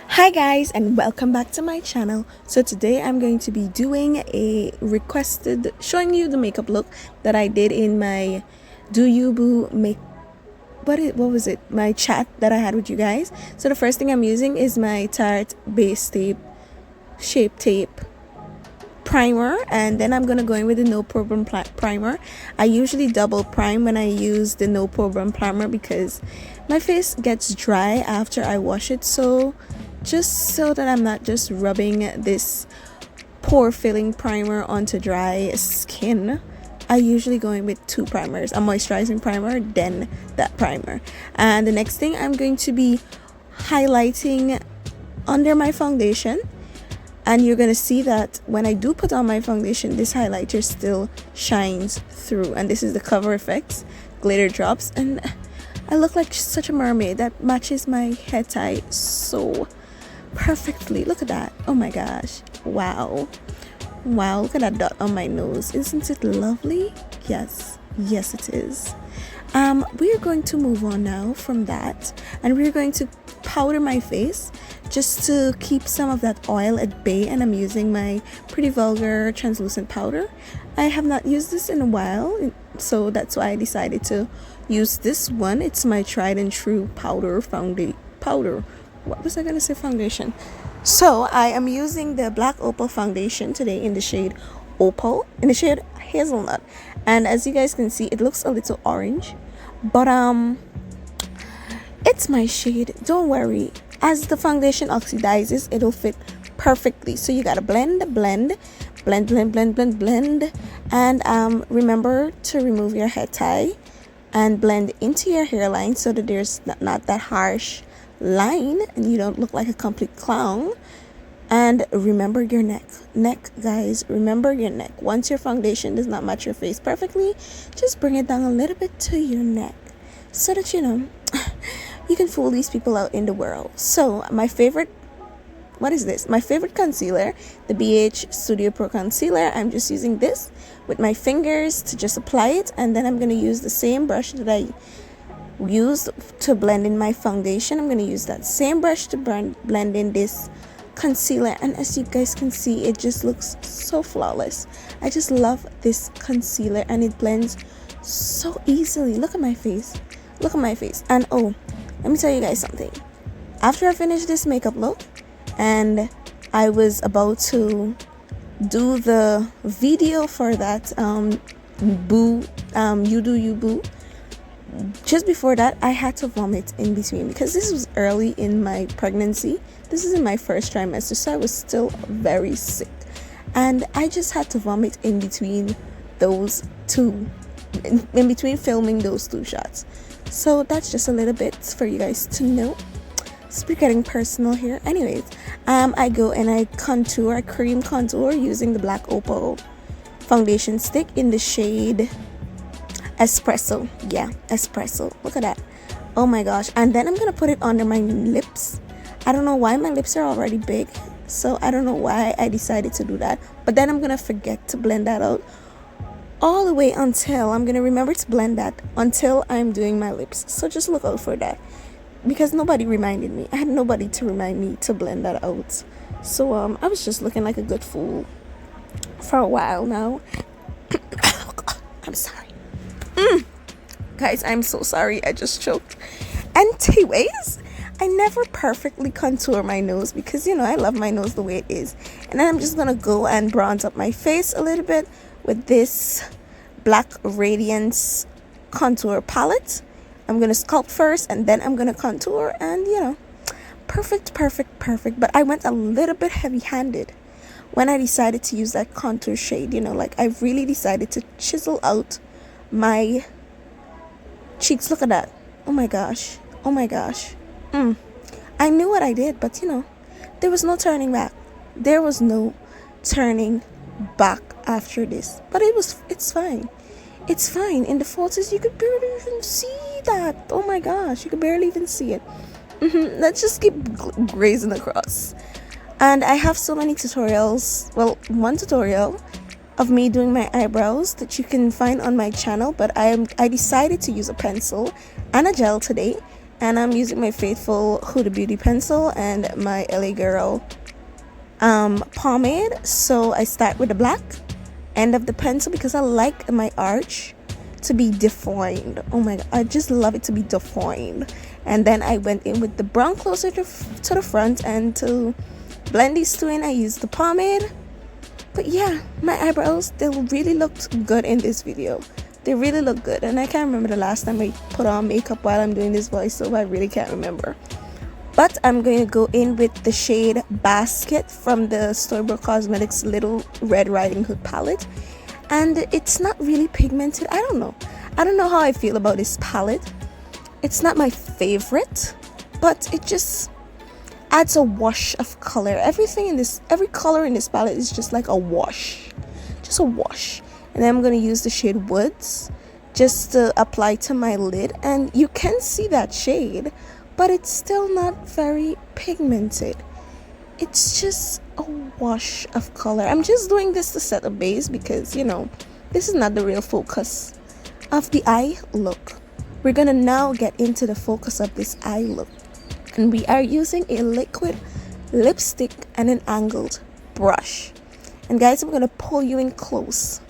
Hi guys, and welcome back to my channel. So today I'm going to be doing a showing you the makeup look that I did in my Do You Boo make what was it, my chat that I had with you guys. So the first thing I'm using is my Tarte base tape shape tape primer, and then I'm gonna go in with the no problem primer. I usually double prime when I use the no problem primer because my face gets dry after I wash it, so just so that I'm not just rubbing this pore filling primer onto dry skin, I usually go in with two primers, a moisturizing primer, then that primer. And the next thing, I'm going to be highlighting under my foundation, and you're gonna see that when I do put on my foundation, this highlighter still shines through. And this is the Cover FX glitter drops, and I look like such a mermaid. That matches my head tie so perfectly. Look at that. Oh my gosh. Wow, look at that dot on my nose. Isn't it lovely? Yes, it is. We're going to move on now from that, and we're going to powder my face just to keep some of that oil at bay, and I'm using my Pretty Vulgar translucent powder. I have not used this in a while, so that's why I decided to use this one. It's my tried and true powder. What was I gonna say? Foundation. So I am using the Black Opal foundation today in the shade Opal, in the shade Hazelnut, and as you guys can see, it looks a little orange, but it's my shade. Don't worry, as the foundation oxidizes, it'll fit perfectly. So you gotta blend, and remember to remove your head tie and blend into your hairline so that there's not that harsh line and you don't look like a complete clown. And remember your neck, guys, remember your neck. Once your foundation does not match your face perfectly, just bring it down a little bit to your neck so that you can fool these people out in the world. So my favorite concealer, the BH Studio Pro concealer. I'm just using this with my fingers to just apply it, and then I'm going to use the same brush that I used to blend in my foundation. I'm going to use that same brush to blend in this concealer, and as you guys can see, it just looks so flawless. I just love this concealer, and it blends so easily. Look at my face. And oh, let me tell you guys something. After I finished this makeup look and I was about to do the video for that You Do You Boo, just before that I had to vomit in between because this was early in my pregnancy. This is in my first trimester, so I was still very sick, and I just had to vomit in between those two, in between filming those two shots. So that's just a little bit for you guys to know. We're getting personal here. Anyways, I go and I cream contour using the Black Opal foundation stick in the shade Espresso. Yeah, Espresso. Look at that. Oh my gosh. And then I'm gonna put it under my lips. I don't know why, my lips are already big, so I don't know why I decided to do that. But then I'm gonna forget to blend that out all the way until I'm gonna remember to blend that until I'm doing my lips. So just look out for that, because nobody reminded me. I had nobody to remind me to blend that out. So I was just looking like a good fool for a while now. I'm sorry. Guys, I'm so sorry. I just choked. Anyways, I never perfectly contour my nose because I love my nose the way it is. And then I'm just gonna go and bronze up my face a little bit with this Black Radiance contour palette. I'm gonna sculpt first and then I'm gonna contour, and perfect. But I went a little bit heavy-handed when I decided to use that contour shade. Like I really decided to chisel out my cheeks. Look at that. Oh my gosh. I knew what I did, but there was no turning back. After this. But it's fine. In the photos you could barely even see that. Oh my gosh, you could barely even see it. Let's just keep grazing across. And I have so many tutorials. Well, one tutorial of me doing my eyebrows that you can find on my channel, but I decided to use a pencil and a gel today And I'm using my faithful Huda Beauty pencil and my LA Girl pomade. So I start with the black end of the pencil because I like my arch to be defined. Oh my god, I just love it to be defined. And then I went in with the brown closer to the front, and to blend these two in I used the pomade. But yeah, my eyebrows, they really looked good in this video. They really look good, and I can't remember the last time I put on makeup while I'm doing this voiceover. I really can't remember. But I'm going to go in with the shade Basket from the Storybrooke Cosmetics Little Red Riding Hood palette. And it's not really pigmented. I don't know how I feel about this palette. It's not my favorite, but it just adds a wash of color. Every color in this palette is just like a wash. Just a wash. And then I'm going to use the shade Woods just to apply to my lid. And you can see that shade, but it's still not very pigmented. It's just a wash of color. I'm just doing this to set a base because, you know, this is not the real focus of the eye look. We're gonna now get into the focus of this eye look. And we are using a liquid lipstick and an angled brush. And guys, I'm gonna pull you in close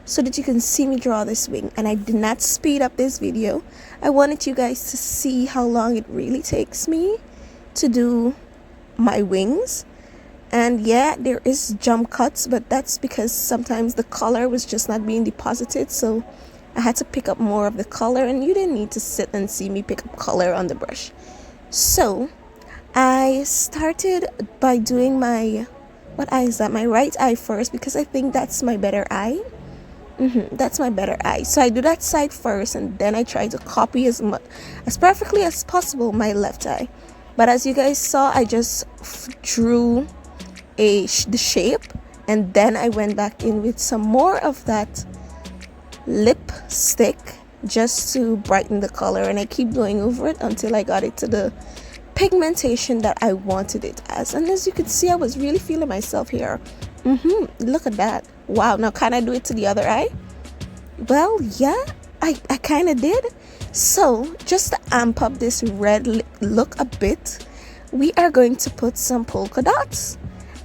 so that you can see me draw this wing. And I did not speed up this video. I wanted you guys to see how long it really takes me to do my wings. And yeah, there is jump cuts, but that's because sometimes the color was just not being deposited, so I had to pick up more of the color, and you didn't need to sit and see me pick up color on the brush. So I started by doing my, what eye is that? My right eye first, because I think that's my better eye. That's my better eye. So I do that side first, and then I try to copy as perfectly as possible my left eye. But as you guys saw, I just drew the shape, and then I went back in with some more of that lipstick just to brighten the color, and I keep going over it until I got it to the pigmentation that I wanted it as. And as you can see, I was really feeling myself here. Look at that. Wow. Now can I do it to the other eye? Well, yeah, I kind of did. So just to amp up this red look a bit, we are going to put some polka dots.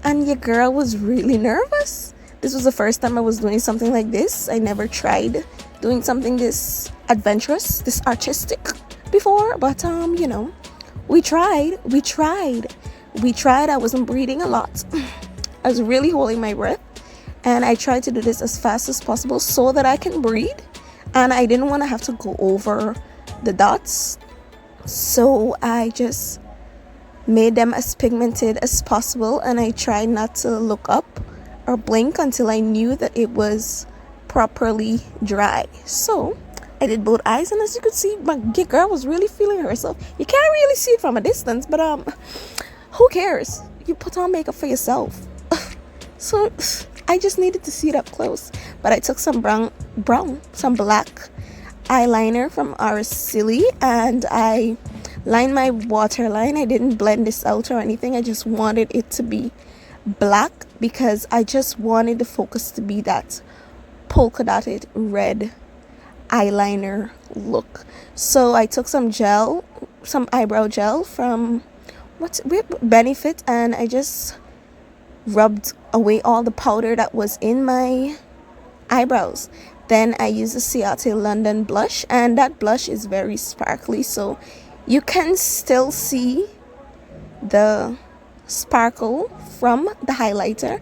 And your girl was really nervous. This was the first time I was doing something like this. I never tried doing something this adventurous, this artistic before. But you know, we tried. I wasn't breathing a lot. I was really holding my breath, and I tried to do this as fast as possible so that I can breathe, and I didn't want to have to go over the dots, so I just made them as pigmented as possible, and I tried not to look up or blink until I knew that it was properly dry. So I did both eyes, and as you could see, my girl was really feeling herself. You can't really see it from a distance, but who cares? You put on makeup for yourself. So I just needed to see it up close. But I took some some black eyeliner from our Silly, and I lined my waterline. I didn't blend this out or anything. I just wanted it to be black because I just wanted the focus to be that polka dotted red eyeliner look. So I took some eyebrow gel from Benefit, and I just rubbed away all the powder that was in my eyebrows. Then I used the Ciate London blush, and that blush is very sparkly, so you can still see the sparkle from the highlighter,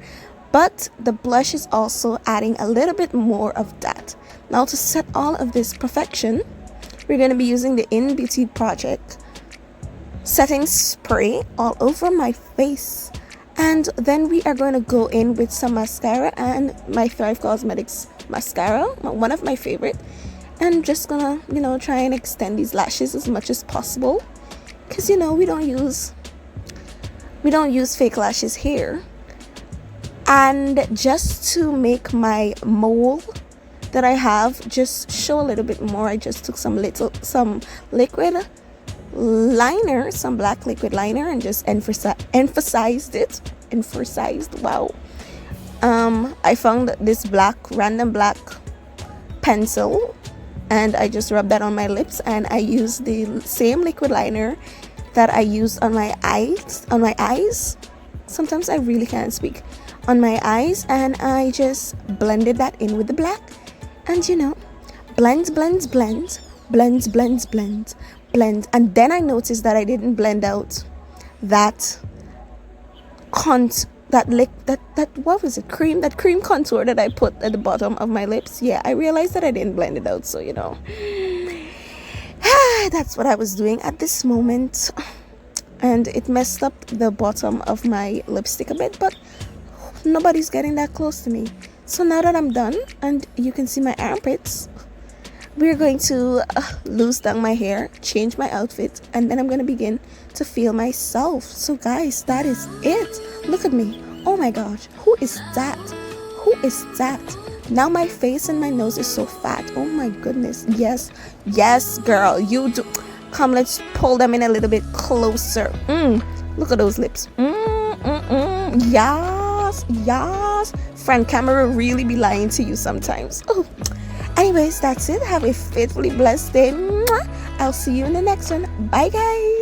but the blush is also adding a little bit more of that. Now to set all of this perfection, we're going to be using the In Beauty Project setting spray all over my face. And then we are going to go in with some mascara, and my Thrive Cosmetics mascara, one of my favorite. And just gonna, you know, try and extend these lashes as much as possible, because, you know, we don't use fake lashes here. And just to make my mole that I have just show a little bit more, I just took some liquid liner, some black liquid liner, and just emphasized. Wow. I found this random black pencil and I just rub that on my lips, and I use the same liquid liner that I used on my eyes. Sometimes I really can't speak. On my eyes, and I just blended that in with the black, and blend, and then I noticed that I didn't blend out that what was it, cream contour that I put at the bottom of my lips. Yeah, I realized that I didn't blend it out, so that's what I was doing at this moment, and it messed up the bottom of my lipstick a bit, but nobody's getting that close to me. So now that I'm done and you can see my armpits, we're going to loose down my hair, change my outfit, and then I'm going to begin to feel myself. So guys, that is it. Look at me. Oh my gosh, who is that? Now my face and my nose is so fat. Oh my goodness. Yes girl, you do. Come, let's pull them in a little bit closer. Look at those lips. Yes. Front camera really be lying to you sometimes. Oh, anyways, that's it. Have a faithfully blessed day. Mwah. I'll see you in the next one. Bye guys.